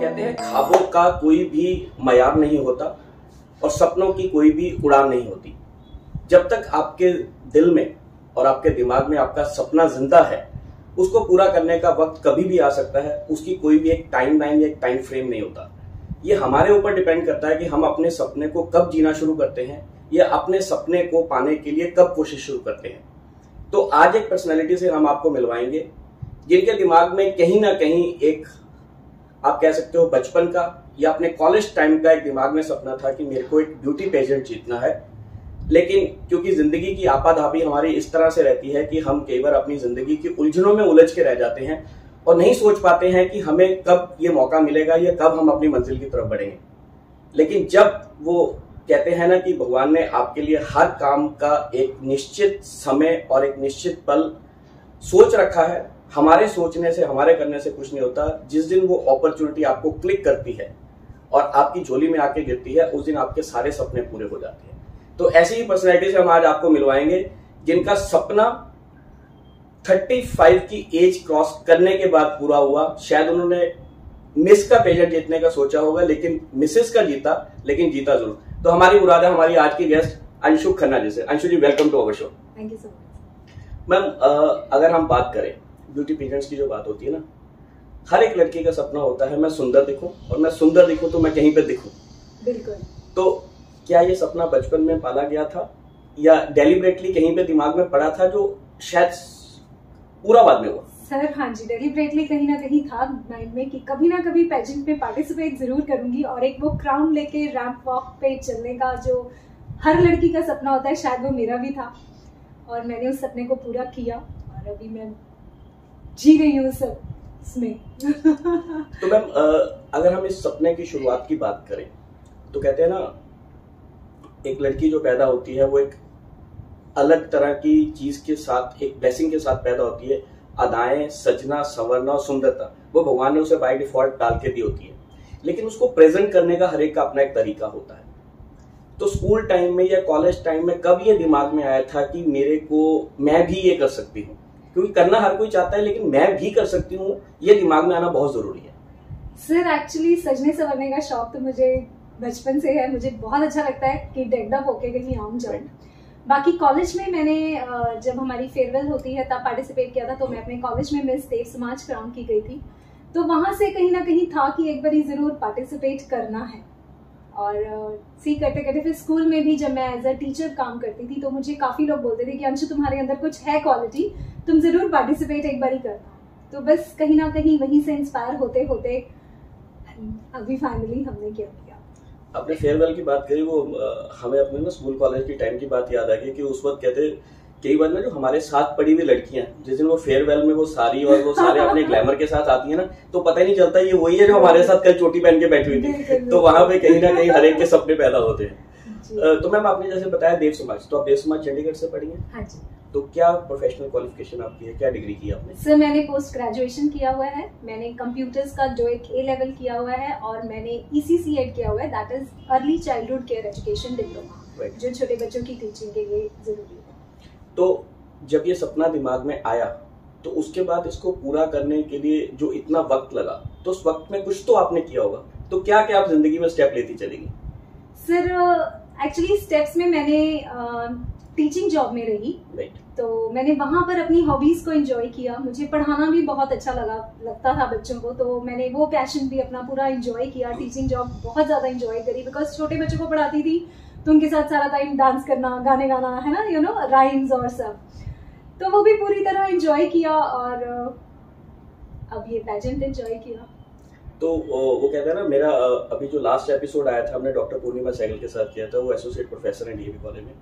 कहते हैं ख्वाबों का कोई भी मयार नहीं होता और सपनों की कोई भी उड़ान नहीं होती। जब तक आपके दिल में और आपके दिमाग में आपका सपना जिंदा है, उसको पूरा करने का वक्त कभी भी आ सकता है। उसकी कोई भी एक टाइम लाइन या एक टाइम फ्रेम नहीं होता। ये हमारे ऊपर डिपेंड करता है कि हम अपने सपने को कब जीना शुरू करते हैं या अपने सपने को पाने के लिए कब कोशिश शुरू करते हैं। तो आज एक पर्सनैलिटी से हम आपको मिलवाएंगे जिनके दिमाग में कहीं ना कहीं एक, आप कह सकते हो बचपन का या अपने कॉलेज टाइम का एक दिमाग में सपना था कि मेरे को एक ब्यूटी पेजेंट जीतना है। लेकिन क्योंकि जिंदगी की आपाधापी हमारी इस तरह से रहती है कि हम कई बार अपनी जिंदगी की उलझनों में उलझ के रह जाते हैं और नहीं सोच पाते हैं कि हमें कब ये मौका मिलेगा या कब हम अपनी मंजिल की तरफ बढ़ेंगे। लेकिन जब वो कहते हैं ना कि भगवान ने आपके लिए हर काम का एक निश्चित समय और एक निश्चित पल सोच रखा है। हमारे सोचने से, हमारे करने से कुछ नहीं होता। जिस दिन वो अपॉर्चुनिटी आपको क्लिक करती है और आपकी झोली में आके गिरती है, उस दिन आपके सारे सपने पूरे हो जाते हैं। तो ऐसी ही पर्सनैलिटी से हम आज आपको मिलवाएंगे जिनका सपना 35 की एज क्रॉस करने के बाद पूरा हुआ। शायद उन्होंने मिस का पेजेंट जीतने का सोचा होगा, लेकिन मिसेस का जीता, लेकिन जीता जरूर। तो हमारी मुराद है हमारी आज की गेस्ट अंशु खन्ना जी से। Anshu ji, welcome to our show. Thank you so much. Ma'am, अगर हम बात करें ब्यूटी पेजेंट्स की, जो बात होती है ना, हर एक लड़की का सपना होता है मैं सुंदर दिखूं, और मैं सुंदर दिखूं तो मैं कहीं पे दिखूं। बिल्कुल। तो क्या ये सपना बचपन में पाला गया था या डेलिबरेटली कहीं पे दिमाग में पड़ा था जो शायद पूरा बाद में हुआ? सर हाँ जी, डेलिबरेटली कहीं ना कहीं था माइंड में कि कभी ना कभी पेजेंट में पार्टिसिपेट जरूर करूंगी, और एक वो क्राउन लेके रैंप वॉक पे चलने का जो हर लड़की का सपना होता है, शायद वो मेरा भी था। और मैंने उस सपने को पूरा किया और अभी मैं जी रही हूँ सब इसमें। तो मैम, अगर हम इस सपने की शुरुआत की बात करें तो कहते हैं ना, एक लड़की जो पैदा होती है वो एक अलग तरह की चीज के साथ, एक ब्लेसिंग के साथ पैदा होती है। अदाएं, सजना, संवरना और सुंदरता वो भगवान ने उसे बाय डिफॉल्ट डाल के दी होती है, लेकिन उसको प्रेजेंट करने का हर एक का अपना एक तरीका होता है। तो स्कूल टाइम में या कॉलेज टाइम में कब ये दिमाग में आया था कि मैं भी ये कर सकती हूँ? क्योंकि करना हर कोई चाहता है, लेकिन मैं भी कर सकती हूँ, ये दिमाग में आना बहुत जरूरी है। सर एक्चुअली सजने संवरने का शौक तो मुझे बचपन से है। मुझे बहुत अच्छा लगता है कि डेकडअप होके कहीं आऊं जाऊं। बाकी कॉलेज में मैंने जब हमारी फेयरवेल होती है तब पार्टिसिपेट किया था। तो मैं अपने कॉलेज में मिस देव समाज क्राउन की गई थी, तो वहां से कहीं ना कहीं था कि एक बार जरूर पार्टिसिपेट करना है। और सी करते करते फिर स्कूल में भी जब मैं एज अ टीचर काम करती थी तो मुझे काफी लोग बोलते थे कि अंशु तुम्हारे अंदर कुछ है क्वालिटी, तुम जरूर पार्टिसिपेट एक बार ही करना। तो बस कहीं ना कहीं वहीं से इंस्पायर होते होते अभी फाइनली हमने क्या किया। अपने फेयरवेल की बात करी, वो हमें अपने ना स्कूल कॉलेज की टाइम की बात याद आ गई कि उस वक्त कहते कई बार ना जो हमारे साथ पड़ी हुई लड़कियां, जिस दिन वो फेयरवेल में वो सारी और वो सारे अपने ग्लैमर के साथ आती है ना, तो पता ही नहीं चलता ये वही है जो हमारे साथ कल चोटी पहन के बैठी हुई थी। तो वहां पे कहीं ना कहीं हर एक के सपने पैदा होते हैं। तो मैम, आपने जैसे बताया देव समाज, तो आप देव समाज चंडीगढ़ से पढ़ी हैं? हाँ जी। तो क्या प्रोफेशनल क्वालिफिकेशन आपकी है, क्या डिग्री की आपने? सर मैंने पोस्ट ग्रेजुएशन किया हुआ है। मैंने कंप्यूटर्स का जो एक ए लेवल किया हुआ है, और मैंने ECC किया हुआ है, that is early childhood care education diploma, जो छोटे बच्चों की टीचिंग के लिए जरूरी है। तो जब ये सपना दिमाग में आया तो उसके बाद इसको पूरा करने के लिए जो इतना वक्त लगा, तो उस वक्त में कुछ तो आपने किया होगा। तो क्या क्या आप जिंदगी में स्टेप लेती चलेगी? सर एक्चुअली स्टेप्स में मैंने टीचिंग जॉब में रही, तो मैंने वहां पर अपनी हॉबीज को एंजॉय किया। मुझे पढ़ाना भी बहुत अच्छा लगता था बच्चों को, तो मैंने वो पैशन भी अपना पूरा एंजॉय किया। टीचिंग जॉब बहुत ज्यादा एंजॉय करी, बिकॉज छोटे बच्चों को पढ़ाती थी तो उनके साथ सारा टाइम डांस करना, गाने गाना, है ना, राइम्स और सब, तो वो भी पूरी तरह एंजॉय किया। और अब ये पैजेंट एंजॉय किया। तो वो कहते हैं ना, मेरा अभी जो लास्ट एपिसोड आया था हमने डॉक्टर पूर्णिमा सहगल के साथ किया था, वो एसोसिएट प्रोफेसर हैं DAV कॉलेज में।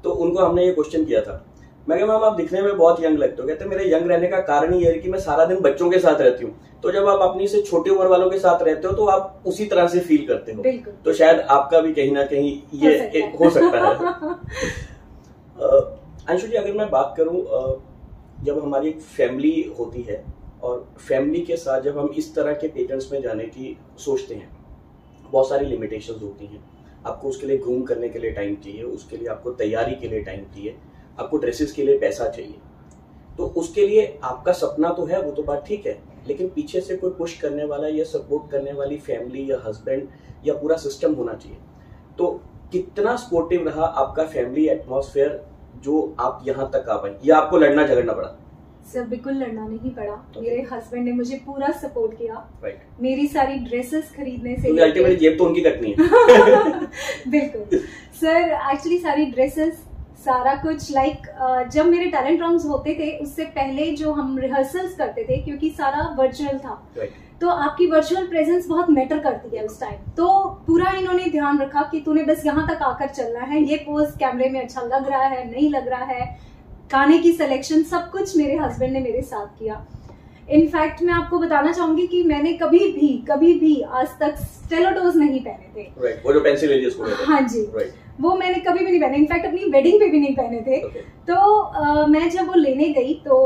तो उनको हमने ये क्वेश्चन किया था, मैं कहा मैम आप दिखने में बहुत यंग लगते हो। कहते मेरे यंग रहने का कारण ये है कि मैं सारा दिन बच्चों के साथ रहती हूँ। तो जब आप अपनी से छोटी उम्र वालों के साथ रहते हो तो आप उसी तरह से फील करते हो। तो शायद आपका भी कहीं ना कहीं ये हो सकता है। अंशु जी, अगर मैं बात करूं, जब हमारी एक फैमिली होती है और फैमिली के साथ जब हम इस तरह के पेजेंट्स में जाने की सोचते हैं, बहुत सारी लिमिटेशंस होती हैं। आपको उसके लिए ग्रूम करने के लिए टाइम चाहिए, उसके लिए आपको तैयारी के लिए टाइम चाहिए, आपको ड्रेसेस के लिए पैसा चाहिए। तो उसके लिए आपका सपना तो है, वो तो बात ठीक है, लेकिन पीछे से कोई पुश करने वाला या सपोर्ट करने वाली फैमिली या हस्बैंड या पूरा सिस्टम होना चाहिए। तो कितना सपोर्टिव रहा आपका फैमिली एटमॉस्फेयर जो आप यहाँ तक आ पाए, या आपको लड़ना झगड़ना पड़ा? सर बिल्कुल लड़ना नहीं पड़ा। मेरे हस्बैंड ने मुझे पूरा सपोर्ट किया। राइट। मेरी सारी ड्रेसेस खरीदने से अल्टीमेटली जेब तो उनकी कटनी है। बिल्कुल सर, एक्चुअली सारी ड्रेसेस सारा कुछ जब मेरे टैलेंट राउंड्स होते थे उससे पहले जो हम रिहर्सल्स करते थे, क्योंकि सारा वर्चुअल था, तो आपकी वर्चुअल प्रेजेंस बहुत मैटर करती है उस टाइम। तो पूरा इन्होंने ध्यान रखा कि तूने बस यहाँ तक आकर चलना है, ये पोज कैमरे में अच्छा लग रहा है नहीं लग रहा है, गाने की सिलेक्शन, सब कुछ मेरे हस्बैंड ने मेरे साथ किया। इनफैक्ट मैं आपको बताना चाहूंगी कि मैंने कभी भी आज तक स्टेलोटोज नहीं पहने थे। वो जो पेंसिल एरियाज को हाँ जी, वो मैंने कभी भी नहीं पहने, इनफैक्ट अपनी वेडिंग पे भी नहीं पहने थे। तो मैं जब वो लेने गई तो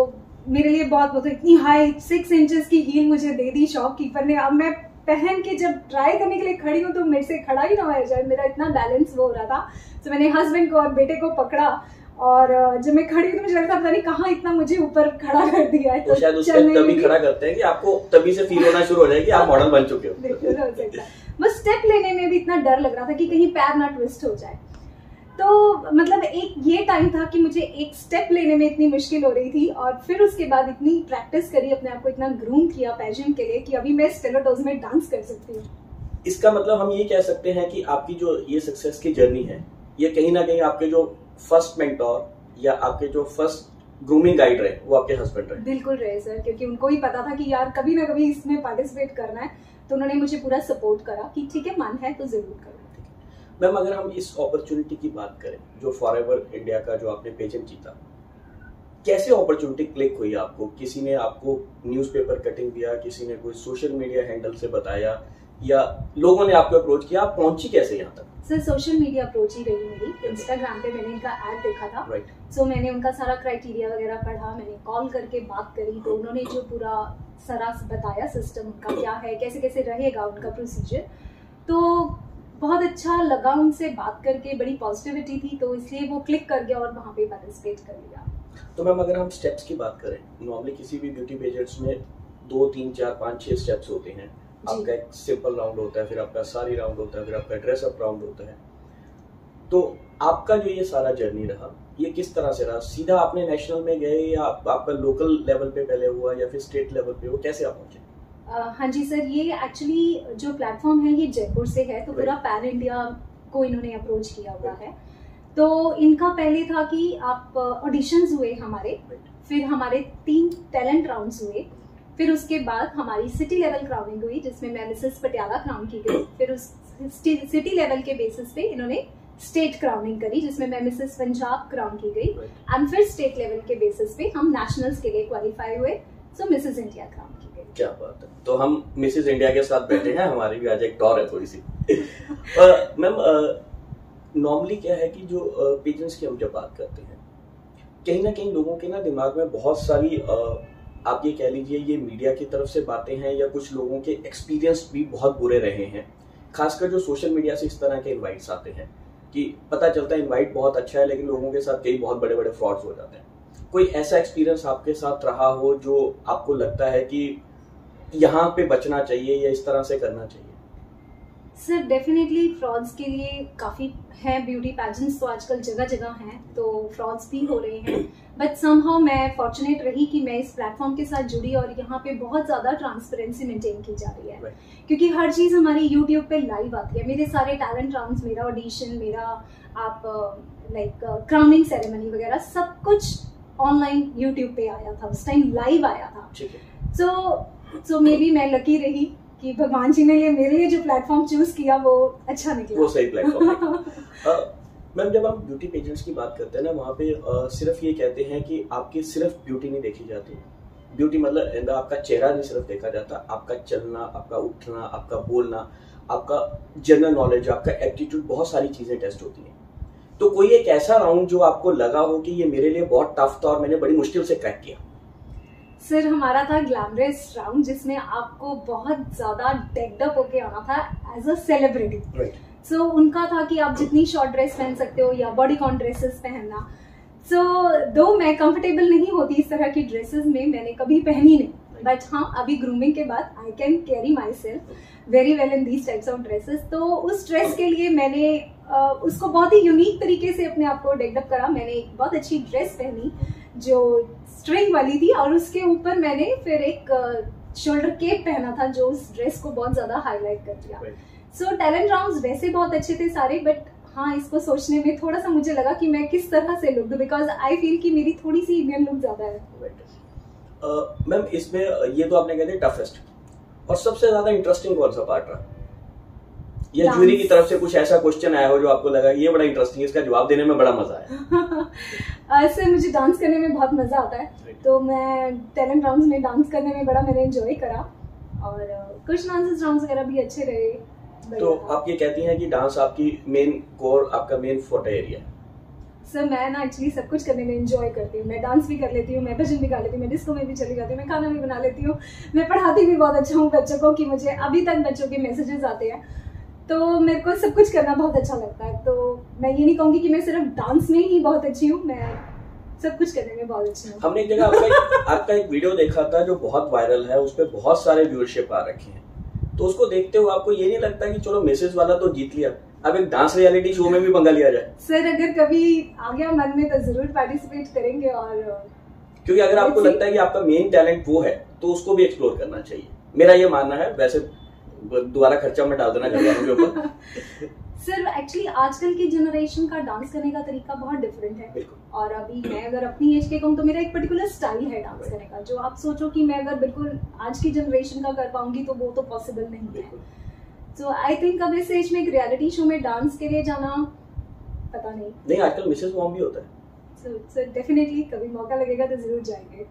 मेरे लिए बहुत इतनी हाई 6 इंचेस की हील मुझे दे दी शॉपकीपर ने। अब मैं पहन के जब ट्राई करने के लिए खड़ी हूँ तो मेरे से खड़ा ही ना हो जाए, मेरा इतना बैलेंस वो हो रहा था। तो मैंने हस्बैंड को और बेटे को पकड़ा और जब मैं खड़ी तो मुझे लगता पता नहीं कहाँ इतना मुझे ऊपर खड़ा कर दिया है। तो शायद उससे तभी खड़ा करते हैं कि आपको तभी से फील होना शुरू हो जाए कि आप मॉडल बन चुके हो। बिल्कुल हो सकता है। बस स्टेप लेने में भी इतना डर लग रहा था कि कहीं पैर ना ट्विस्ट हो जाए। तो मतलब एक ये टाइम था कि मुझे एक स्टेप लेने में इतनी मुश्किल हो रही थी, और फिर उसके बाद इतनी प्रैक्टिस करी, अपने आप को इतना ग्रूम किया पैशन के लिए कि अभी मैं स्टेलोटोज में डांस कर सकती हूँ। इसका मतलब हम ये कह सकते हैं कि आपकी जो ये सक्सेस की जर्नी है, ये कहीं ना कहीं आपके जो फर्स्ट मेंटोर या आपके जो फर्स्ट ग्रूमिंग गाइड रहे वो आपके हस्बैंड रहे। बिल्कुल रहे सर, क्योंकि उनको ही पता था कि यार कभी ना कभी इसमें पार्टिसिपेट करना है, तो उन्होंने मुझे पूरा सपोर्ट करा कि ठीक है मन है तो जरूर करो। मैम अगर हम इस अपॉर्चुनिटी की बात करें जो फॉरएवर इंडिया का जो आपने पेजेंट जीता, कैसे अपॉर्चुनिटी क्लिक हुई आपको? किसी ने आपको न्यूज़पेपर कटिंग दिया, किसी ने कोई सोशल मीडिया हैंडल से बताया, या लोगों ने आपको अप्रोच किया? आप पहुंची कैसे यहाँ तक? सर सोशल मीडिया अप्रोच ही रही मेरी। इंस्टाग्राम पे मैंने इनका ऐड देखा था, सो मैंने उनका सारा क्राइटेरिया वगैरह पढ़ा, मैंने कॉल करके बात करी, तो उन्होंने जो पूरा सारा बताया सिस्टम उनका क्या है, कैसे कैसे रहेगा उनका प्रोसीजर, तो बहुत अच्छा लगा उनसे बात करके, बड़ी पॉजिटिविटी थी, तो इसलिए वो क्लिक कर गया और वहाँ पे पार्टिसिपेट कर लिया। तो मैम अगर हम स्टेप्स की बात करें, नॉर्मली किसी भी ब्यूटी पेजेंट्स में 2, 3, 4, 5, 6 स्टेप्स होते हैं। आपका एक सिंपल राउंड होता है, फिर आपका सारी राउंड होता है, फिर आपका ड्रेस अप राउंड होता है। तो आपका जो ये सारा जर्नी रहा, ये किस तरह से रहा? सीधा आपने नेशनल में गए या आपका लोकल लेवल पे पहले हुआ या फिर स्टेट लेवल पे हुआ, कैसे आप पहुंचे? हाँ जी सर, ये एक्चुअली जो प्लेटफॉर्म है ये जयपुर से है, तो पूरा पैन इंडिया को इन्होंने अप्रोच किया हुआ है। तो इनका पहले था कि आप ऑडिशंस हुए हमारे, फिर हमारे 3 टैलेंट राउंड्स हुए, फिर उसके बाद हमारी सिटी लेवल क्राउनिंग हुई जिसमें मैं मिसेस पटियाला क्राउन की गई, फिर उस सिटी लेवल के बेसिस पे इन्होंने स्टेट क्राउनिंग करी जिसमें मैं मिसेस पंजाब क्राउन की गई, एंड फिर स्टेट लेवल के बेसिस पे हम नेशनल्स के लिए क्वालिफाई हुए, सो मिसेस इंडिया क्राउन की गई। क्या बात है। तो हम मिसेस इंडिया के साथ बैठे हैं, हमारी भी आज एक टॉर है थोड़ी सी। मैम नॉर्मली क्या है कि जो पेजेंट्स की हम जब बात करते हैं, कहीं ना कहीं लोगों के ना दिमाग में बहुत सारी आप ये कह लीजिए ये मीडिया की तरफ से बातें हैं, या कुछ लोगों के एक्सपीरियंस भी बहुत बुरे रहे हैं। खासकर जो सोशल मीडिया से इस तरह के इनवाइट्स आते हैं कि पता चलता है इनवाइट बहुत अच्छा है, लेकिन लोगों के साथ कई बहुत बड़े बड़े फ्रॉड्स हो जाते हैं। कोई ऐसा एक्सपीरियंस आपके साथ रहा हो जो आपको लगता है कि यहाँ पे बचना चाहिए या इस तरह से करना चाहिए? सर डेफिनेटली फ्रॉड्स के लिए काफी हैं, ब्यूटी पैजेंट्स तो आजकल जगह जगह हैं, तो फ्रॉड्स भी हो रहे हैं, बट समहाउ मैं फॉर्चुनेट रही कि मैं इस प्लेटफॉर्म के साथ जुड़ी और यहाँ पे बहुत ज्यादा ट्रांसपेरेंसी मेंटेन की जा रही है, क्योंकि हर चीज हमारी यूट्यूब पे लाइव आती है। मेरे सारे टैलेंट राउंड्स, मेरा ऑडिशन, मेरा आप क्राउनिंग सेरेमनी वगैरह सब कुछ ऑनलाइन यूट्यूब पे आया था, उस टाइम लाइव आया था। सो मे बी मैं लकी रही कि भगवान जी ने मेरे लिए जो प्लेटफॉर्म चूज किया वो अच्छा निकला, वो सही प्लेटफॉर्म। मैम जब हम ब्यूटी पेजेंट्स की बात करते हैं ना, वहाँ पे सिर्फ ये कहते हैं कि आपकी सिर्फ ब्यूटी नहीं देखी जाती। ब्यूटी मतलब आपका चेहरा नहीं सिर्फ देखा जाता, आपका चलना, आपका उठना, आपका बोलना, आपका जनरल नॉलेज, आपका एप्टीट्यूड, बहुत सारी चीजें टेस्ट होती हैं। तो कोई एक ऐसा राउंड जो आपको लगा हो कि ये मेरे लिए बहुत टफ था और मैंने बड़ी मुश्किल से क्रैक किया? सर हमारा था ग्लैमरस राउंड जिसमें आपको बहुत ज्यादा डेक्ड अप होके आना था एज अ सेलिब्रिटी। सो उनका था कि आप जितनी शॉर्ट ड्रेस पहन सकते हो या बॉडीकॉन ड्रेसेस पहनना। सो दो मैं कंफर्टेबल नहीं होती इस तरह की ड्रेसेस में, मैंने कभी पहनी नहीं, बट हाँ, अभी ग्रूमिंग के बाद I can carry my self very well in these types of dresses. तो उस ड्रेस के लिए मैंने उसको बहुत ही यूनिक तरीके से अपने आप को डेवलप करा। मैंने एक बहुत अच्छी ड्रेस पहनी जो स्ट्रिंग वाली थी, और उसके ऊपर मैंने फिर एक शोल्डर केप पहना था जो उस ड्रेस को बहुत ज्यादा हाईलाइट कर दिया। सो टैलेंट राउंड्स वैसे बहुत अच्छे थे सारे, बट हाँ, इसको सोचने में थोड़ा सा मुझे लगा कि मैं किस तरह से लुक दूं, बिकॉज आई फील कि मेरी थोड़ी सी इंडियन लुक ज्यादा है। मैम इसमें ये तो आपने कह दिया टफेस्ट, और सबसे ज्यादा इंटरेस्टिंग कौन सा पार्ट रहा? या जूरी की तरफ से कुछ ऐसा क्वेश्चन आया हो जो आपको लगा ये बड़ा इंटरेस्टिंग, इसका जवाब देने में बड़ा मजा आया? सर मुझे डांस करने में बहुत मजा आता है, तो मैं टैलेंट राउंड्स में डांस करने में बड़ा मैंने एंजॉय करा, और कुछ डांसेस राउंड्स वगैरह भी अच्छे रहे। तो आप ये कहती हैं कि डांस आपकी मेन कोर, आपका मेन फोर्टे एरिया है? सर मैं ना एक्चुअली सब कुछ करने में एंजॉय करती हूँ। मैं डांस भी कर लेती हूँ, मैं भजन भी गा लेती हूँ, मैं डिस्को में भी चली जाती हूँ, मैं खाना भी बना लेती हूँ, मैं पढ़ाती भी बहुत अच्छा हूँ बच्चों को, कि मुझे अभी तक बच्चों के मैसेजेस आते हैं, तो मेरे को सब कुछ करना बहुत अच्छा लगता है। तो मैं ये नहीं कहूँगी कि मैं सिर्फ डांस में ही बहुत अच्छी हूँ, मैं सब कुछ करने में बहुत अच्छी हूँ। हमने एक जगह आपका एक वीडियो देखा था जो बहुत वायरल है, उस पर बहुत सारे व्यूअरशिप आ रखे हैं, तो उसको देखते हुए आपको ये नहीं लगता कि चलो मिसेज वाला तो जीत लिया, अब एक डांस रियलिटी शो में भी पंगा लिया जाए? सर अगर कभी आ गया मन में तो जरूर पार्टिसिपेट करेंगे, और क्योंकि अगर आपको लगता है कि आपका मेन टैलेंट वो है तो उसको भी एक्सप्लोर करना चाहिए, मेरा ये मानना है। वैसे दोबारा खर्चा में डाल देना घर वालों के ऊपर। सर एक्चुअली आजकल की जनरेशन का डांस करने का तरीका बहुत डिफरेंट है, और अभी मैं अगर अपनी एज के कहूँ तो मेरा एक पर्टिकुलर स्टाइल है डांस करने का, जो आप सोचो कि मैं अगर बिल्कुल आज की जनरेशन का कर पाऊंगी तो वो तो पॉसिबल नहीं है। सो आई थिंक अब इस एज में एक रियलिटी शो में डांस के लिए जाना, पता नहीं आजकल मिसेस मॉम भी होता है। सो डेफिनेटली कभी मौका लगेगा तो जरूर जाएंगे।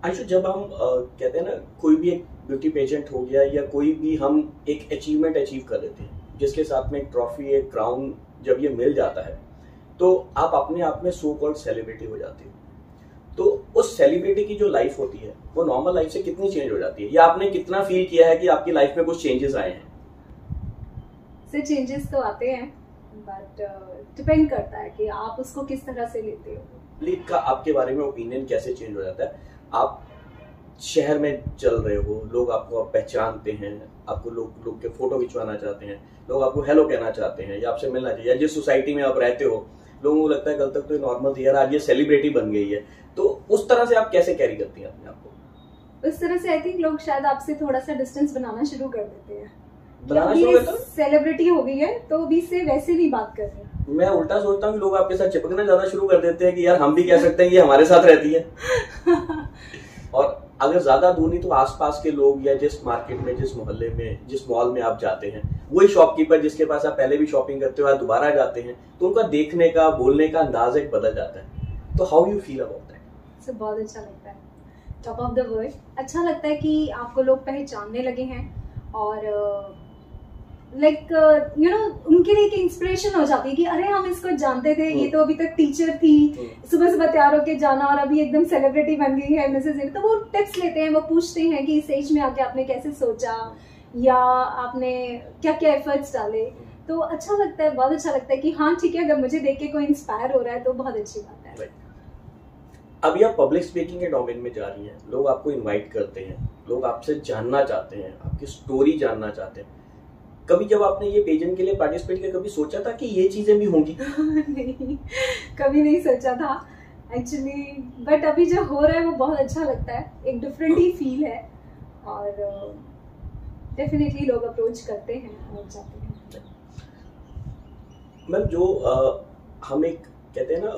आयशा, जब हम कहते हैं ना कोई भी एक ब्यूटी पेजेंट हो गया या कोई भी हम एक अचीवमेंट अचीव कर लेते हैं जिसके साथ में एक ट्रॉफी, एक क्राउन जब ये मिल जाता है तो आप अपने आप में सो कॉल्ड सेलिब्रिटी हो जाते हो। तो उस सेलिब्रिटी की जो लाइफ होती है वो नॉर्मल लाइफ से कितनी चेंज हो जाती है, या आपने कितना फील किया है कि आपकी लाइफ में कुछ चेंजेस आए हैं? सर चेंजेस तो आते हैं, बट डिपेंड करता है कि आप उसको किस तरह से लेते हो। पब्लिक का आपके बारे में ओपिनियन कैसे चेंज हो जाता है? आप शहर में चल रहे हो, लोग आपको पहचानते हैं, आपको लोग के फोटो खिंचवाना चाहते हैं, लोग आपको हेलो कहना चाहते हैं या आपसे मिलना चाहिए, या जिस सोसाइटी में आप रहते हो लोगों को लगता है कल तक तो ये नॉर्मल थी यार, आज ये सेलिब्रिटी बन गई है, तो उस तरह से आप कैसे कैरी करती हैं अपने आप को? उस तरह से आई थिंक लोग शायद आपसे थोड़ा सा डिस्टेंस बनाना शुरू कर देते हैं, सेलिब्रिटी हो गई है तो अभी से वैसे नहीं बात कर रहे। मैं उल्टा सोचता हूँ कि लोग आपके साथ चिपकना ज्यादा शुरू कर देते हैं कि यार हम भी कह सकते हैं कि हमारे साथ रहती है। और अगर ज्यादा दूर नहीं तो आसपास के लोग, या जिस मार्केट में, जिस मोहल्ले में, जिस मॉल में आप जाते हैं, वही शॉपकीपर जिसके पास आप पहले भी शॉपिंग करते हो, दोबारा जाते हैं, तो उनका देखने का, बोलने का अंदाज एक बदल जाता है। तो how you feel about that? So बहुत अच्छा लगता है, टॉप ऑफ द वर्ल्ड। अच्छा लगता है कि आपको लोग पहचानने लगे हैं, और लाइक यू नो उनके लिए एक इंस्पिरेशन हो जाती है कि अरे हम इसको जानते थे, ये तो अभी तक टीचर थी, सुबह सुबह तैयार होके जाना, और अभी एकदम सेलिब्रिटी बन गई है मिसेज। तो वो टिप्स लेते हैं, वो पूछते हैं कि इस एज में आके आपने कैसे सोचा, या आपने क्या क्या एफर्ट्स डाले। तो अच्छा लगता है, बहुत अच्छा लगता है कि हाँ ठीक है, अगर मुझे देख के कोई इंस्पायर हो रहा है तो बहुत अच्छी बात है। अभी आप पब्लिक स्पीकिंग के डोमेन में जा रही हैं, लोग आपको इनवाइट करते हैं, लोग आपसे जानना चाहते हैं, आपकी स्टोरी जानना चाहते हैं। कभी जब आपने ये पेजेंट के लिए पार्टिसिपेट किया, कभी सोचा था कि ये चीजें भी होंगी? नहीं, कभी नहीं सोचा था एक्चुअली, बट अभी जो हो रहा है वो बहुत अच्छा लगता है, एक डिफरेंट ही फील है, और डेफिनेटली लोग अप्रोच करते हैं और जाते हैं। मैम जो हम एक कहते हैं ना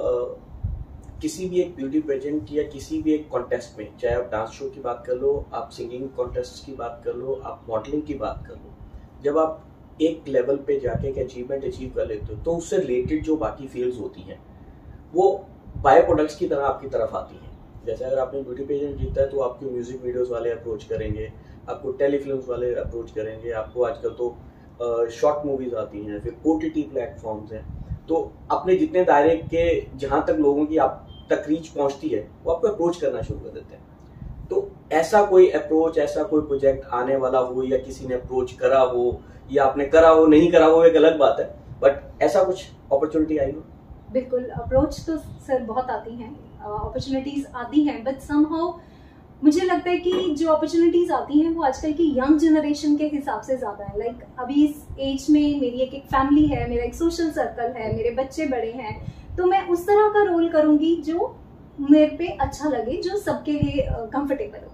किसी भी एक ब्यूटी पेजेंट या किसी भी एक कॉन्टेस्ट में, चाहे आप डांस शो की बात कर लो, आप सिंगिंग कॉन्टेस्ट की बात कर लो, आप मॉडलिंग की बात कर लो, जब आप एक लेवल पे जाके एक अचीवमेंट अचीव कर लेते हो तो उससे रिलेटेड जो बाकी फील्ड्स होती हैं वो बाय प्रोडक्ट्स की तरह आपकी तरफ आती हैं। जैसे अगर आपने ब्यूटी पेजेंट जीता है तो आपको म्यूजिक वीडियोस वाले अप्रोच करेंगे, आपको टेलीफिल्म्स वाले अप्रोच करेंगे, आपको आजकल तो शॉर्ट मूवीज आती हैं, फिर OTT प्लेटफॉर्म्स हैं, तो अपने जितने दायरे के जहाँ तक लोगों की आप तक रीच पहुँचती है वो आपको अप्रोच करना शुरू कर देते हैं। तो ऐसा कोई अप्रोच, ऐसा कोई प्रोजेक्ट आने वाला हो, या किसी ने अप्रोच करा हो, या आपने करा हो, नहीं करा हो, एक अलग बात है, बट ऐसा कुछ अपॉर्चुनिटी आई हो? बिल्कुल, अप्रोच तो सर बहुत आती हैं, अपॉर्चुनिटीज आती हैं, बट समहाउ मुझे लगता है कि जो अपॉर्चुनिटीज आती हैं वो आजकल की यंग जनरेशन के हिसाब से ज्यादा है। लाइक अभी इस एज में मेरी एक फैमिली है, मेरा एक सोशल सर्कल है, मेरे बच्चे बड़े हैं, तो मैं उस तरह का रोल करूंगी जो मेरे पे अच्छा लगे, जो सबके लिए कंफर्टेबल हो।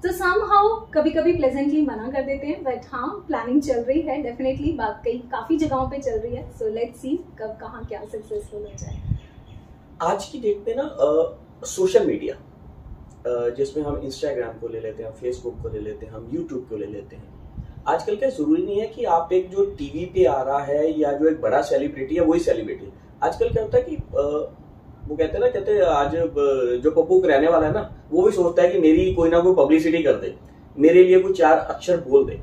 तो समहाउ कभी कभी प्लेजेंटली मना कर देते हैं, बट हाँ प्लानिंग चल रही है डेफिनेटली, बात कई काफी जगहों पे चल रही है। सो लेट्स सी कब कहाँ क्या सक्सेसफुल हो जाए। आज की डेट में ना सोशल मीडिया, जिसमें हम इंस्टाग्राम को ले लेते हैं, फेसबुक को ले लेते हैं, हम यूट्यूब को ले लेते हैं। आजकल क्या जरूरी नहीं है कि आप एक जो टीवी पे आ रहा है या जो एक बड़ा सेलिब्रिटी है वही सेलिब्रिटी। आजकल क्या होता है कि वो कहते हैं आज जो पप्पू रहने वाला है ना, वो भी सोचता है कि मेरी कोई ना कोई पब्लिसिटी कर दे, मेरे लिए कुछ 4 अक्षर बोल दे।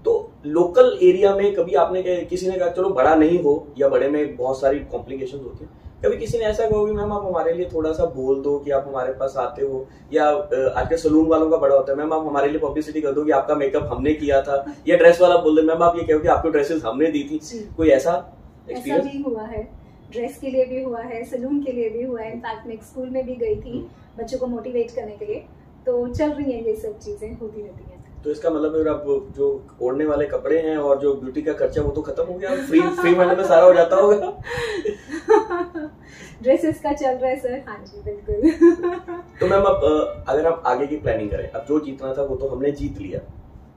तो लोकल एरिया में कभी आपने किसी ने कहा चलो बड़ा नहीं हो, या बड़े में बहुत सारी कॉम्प्लिकेशंस होती है, कभी किसी ने ऐसा कहा कि मैम आप हमारे लिए थोड़ा सा बोल दो कि आप हमारे पास आते हो, या आज के सलून वालों का बड़ा होता है, मैम आप हमारे लिए पब्लिसिटी कर दो कि आपका मेकअप हमने किया था, या ड्रेस वाला बोल दे मैम आप ये कहो कि आपकी ड्रेसेस हमने दी थी। कोई ऐसा एक्सपीरियंस भी हुआ है, ड्रेस के लिए भी हुआ है, सलून के लिए भी हुआ है। इनफैक्ट मैं स्कूल में भी गई थी बच्चों को मोटिवेट करने के लिए। तो चल रही हैं ये सब चीजें, होती रहती हैं। तो इसका मतलब है अब जो ओढ़ने वाले कपड़े हैं और जो ब्यूटी का खर्चा वो तो खत्म हो गया, फ्री महीने में सारा हो जाता होगा। ड्रेसेस का चल रहा है सर। हाँ जी बिल्कुल। तो मैम अब अगर हम आगे की प्लानिंग करें, अब जो जीतना था वो तो हमने जीत लिया,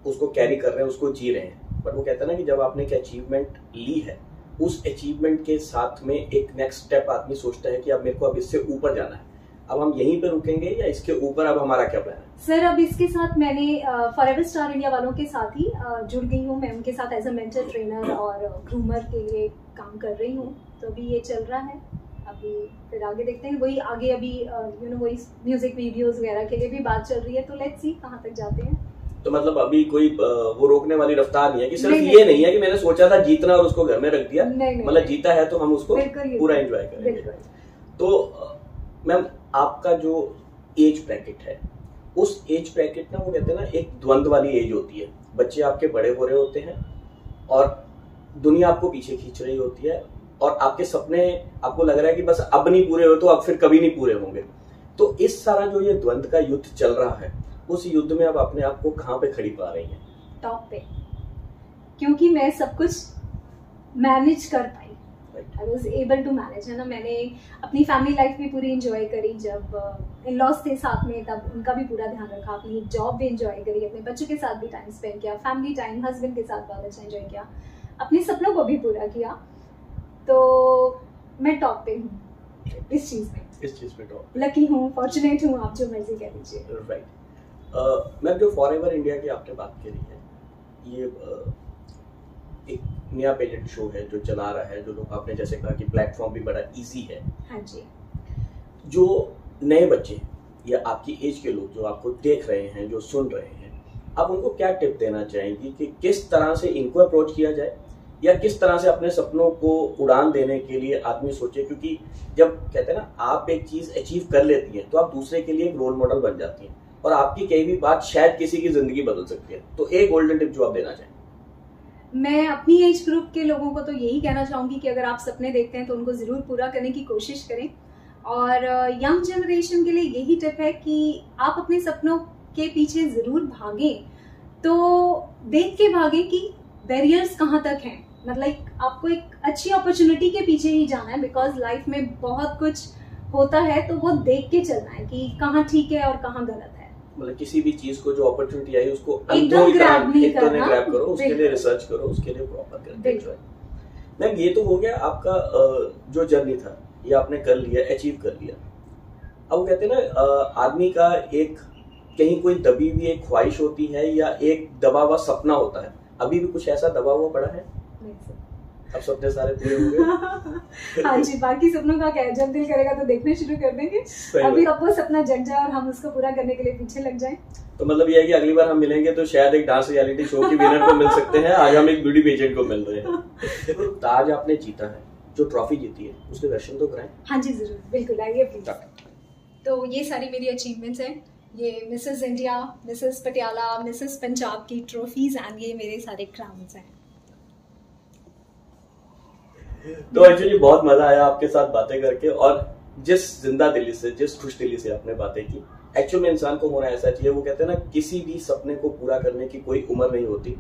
उसको कैरी कर रहे हैं, उसको जी रहे हैं, बट वो कहता है ना कि जब आपने एक अचीवमेंट ली है, उस अचीवमेंट के साथ में एक नेक्स्ट स्टेप आदमी सोचता है कि अब मेरे को अब इससे ऊपर जाना है, अब हम यहीं पे रुकेंगे या इसके ऊपर, अब हमारा क्या प्लान है? सर अब इसके साथ मैंने फॉरएवर स्टार इंडिया वालों के साथ ही जुड़ गई हूँ। मैं उनके साथ एज अ मेंटर, ट्रेनर और ग्रूमर के लिए काम कर रही हूँ। तो अभी ये चल रहा है, अभी फिर आगे देखते हैं। वही आगे अभी वही म्यूजिक वीडियोस वगैरह के लिए भी बात चल रही है, तो लेट्स सी कहाँ तक जाते हैं। तो मतलब अभी कोई वो रोकने वाली रफ्तार नहीं है कि सिर्फ ये नहीं है कि मैंने सोचा था जीतना और उसको घर में रख दिया, मतलब जीता है तो हम उसको पूरा एंजॉय करेंगे। तो मैम आपका जो एज ब्रैकेट है, उस एज ब्रैकेट ना वो कहते हैं ना एक द्वंद वाली एज होती है। बच्चे आपके बड़े हो रहे होते हैं और दुनिया आपको पीछे खींच रही होती है, और आपके सपने आपको लग रहा है कि बस अब नहीं पूरे हो तो अब फिर कभी नहीं पूरे होंगे। तो इस सारा जो ये द्वंद का युद्ध चल रहा है, उस युद्ध में आप अपने आप को कहाँ पे खड़ी पा रही हैं? टॉप पे, क्योंकि मैं सब कुछ मैनेज कर पाई। I was able to manage, है ना। मैंने अपनी फैमिली लाइफ भी पूरी एंजॉय करी, जब इन-लॉज थे साथ में तब उनका भी पूरा ध्यान रखा, अपनी जॉब भी एंजॉय करी, अपने बच्चों के साथ भी टाइम स्पेंड किया, फैमिली टाइम, हस्बैंड के साथ बहुत अच्छा एंजॉय किया, अपने सपनों को भी पूरा किया। तो मैं टॉप पे हूँ इस चीज में टॉप, लकी हूँ, फॉर्चुनेट हूँ, आप जो मर्जी कह लीजिए। राइट। मैम जो फॉरएवर इंडिया की आपने बात करी है, ये एक नया पेजेंट शो है जो चला रहा है, जो लोग आपने जैसे कहा कि प्लेटफॉर्म भी बड़ा इजी है। हाँ जी। जो नए बच्चे या आपकी एज के लोग जो आपको देख रहे हैं, जो सुन रहे हैं, आप उनको क्या टिप देना चाहेंगी कि किस तरह से इनको अप्रोच किया जाए, या किस तरह से अपने सपनों को उड़ान देने के लिए आदमी सोचे? क्योंकि जब कहते हैं ना आप एक चीज अचीव कर लेती हैं तो आप दूसरे के लिए एक रोल मॉडल बन जाती हैं, और आपकी कई भी बात शायद किसी की जिंदगी बदल सकती है। तो एक गोल्डन टिप जो आप देना चाहें। मैं अपनी एज ग्रुप के लोगों को तो यही कहना चाहूंगी कि अगर आप सपने देखते हैं तो उनको जरूर पूरा करने की कोशिश करें, और यंग जनरेशन के लिए यही टिप है कि आप अपने सपनों के पीछे जरूर भागें, तो देख के भागें कि बैरियर्स कहाँ तक हैं। मतलब आपको एक अच्छी अपॉर्चुनिटी के पीछे ही जाना है, बिकॉज लाइफ में बहुत कुछ होता है, तो वो देख के चलना है कि कहाँ ठीक है और कहाँ गलत है। मतलब किसी भी चीज को जो अपॉर्चुनिटी आई उसको एकदम ग्रैब नहीं करना, ग्रैब करो, उसके लिए रिसर्च करो, उसके लिए प्रॉपर करके। मैम ये तो हो गया आपका जो जर्नी था, ये आपने कर लिया, अचीव कर लिया। अब वो कहते हैं ना आदमी का एक कहीं कोई दबी हुई एक ख्वाहिश होती है या एक दबा हुआ सपना होता है। अभी भी कुछ ऐसा दबा हुआ पड़ा है? अब सपने सारे पूरे हो गए। हाँ जी, बाकी सपनों का क्या है, जब दिल करेगा तो देखने शुरू कर देंगे। अभी अब वो सपना जग जाए और हम उसको पूरा करने के लिए पीछे लग जाएं। तो मतलब ये है कि अगली बार हम मिलेंगे तो शायद एक डांस रियलिटी शो की विनर को मिल सकते हैं, आज हम एक ब्यूटी पेजेंट को मिल रहे हैं। देखो ताज आपने जीता है, जो ट्रॉफी जीती है उसके दर्शन तो कराएं। हाँ जी जरूर, बिल्कुल आइए प्लीज। तो ये सारी मेरी अचीवमेंट्स हैं, ये Mrs India, Mrs Patiala, Mrs Punjab की ट्रॉफीज एंड ये मेरे सारे क्राउन्स हैं। तो एक्चुअली बहुत मजा आया आपके साथ बातें करके, और जिस जिंदा दिली से, जिस खुश दिली से आपने बातें की, एक्चुअल में इंसान को होना ऐसा चाहिए। वो कहते हैं ना, किसी भी सपने को पूरा करने की कोई उम्र नहीं होती।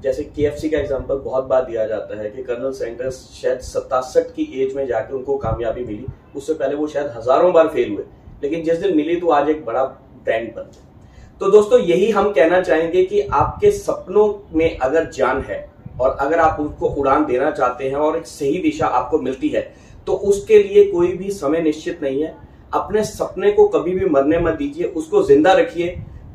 जैसे KFC का एग्जांपल बहुत बार दिया जाता है कि कर्नल सैंडर्स शायद 67 की एज में जाके उनको कामयाबी मिली, उससे पहले वो शायद हजारों बार फेल हुए, लेकिन जिस दिन मिली तो आज एक बड़ा ब्रांड बन गया। तो दोस्तों, यही हम कहना चाहेंगे कि आपके सपनों में अगर जान है और अगर आप उनको उड़ान देना चाहते हैं और एक सही दिशा आपको मिलती है, तो उसके लिए कोई भी समय निश्चित नहीं है। अपने सपने को कभी भी मरने मत दीजिए, उसको जिंदा रखिए।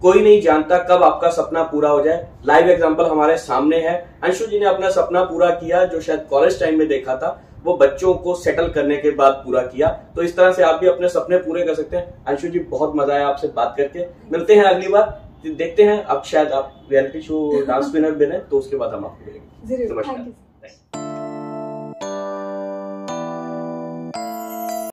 कोई नहीं जानता कब आपका सपना पूरा हो जाए। लाइव एग्जांपल हमारे सामने है। अंशु जी ने अपना सपना पूरा किया, जो शायद कॉलेज टाइम में देखा था, वो बच्चों को सेटल करने के बाद पूरा किया। तो इस तरह से आप भी अपने सपने पूरे कर सकते हैं। अंशु जी, बहुत मजा आया आपसे बात करके। मिलते हैं अगली बार, देखते हैं अब शायद आप रियलिटी शो डांस विनर बने, तो उसके बाद हम आपको मिलेंगे। नमस्कार।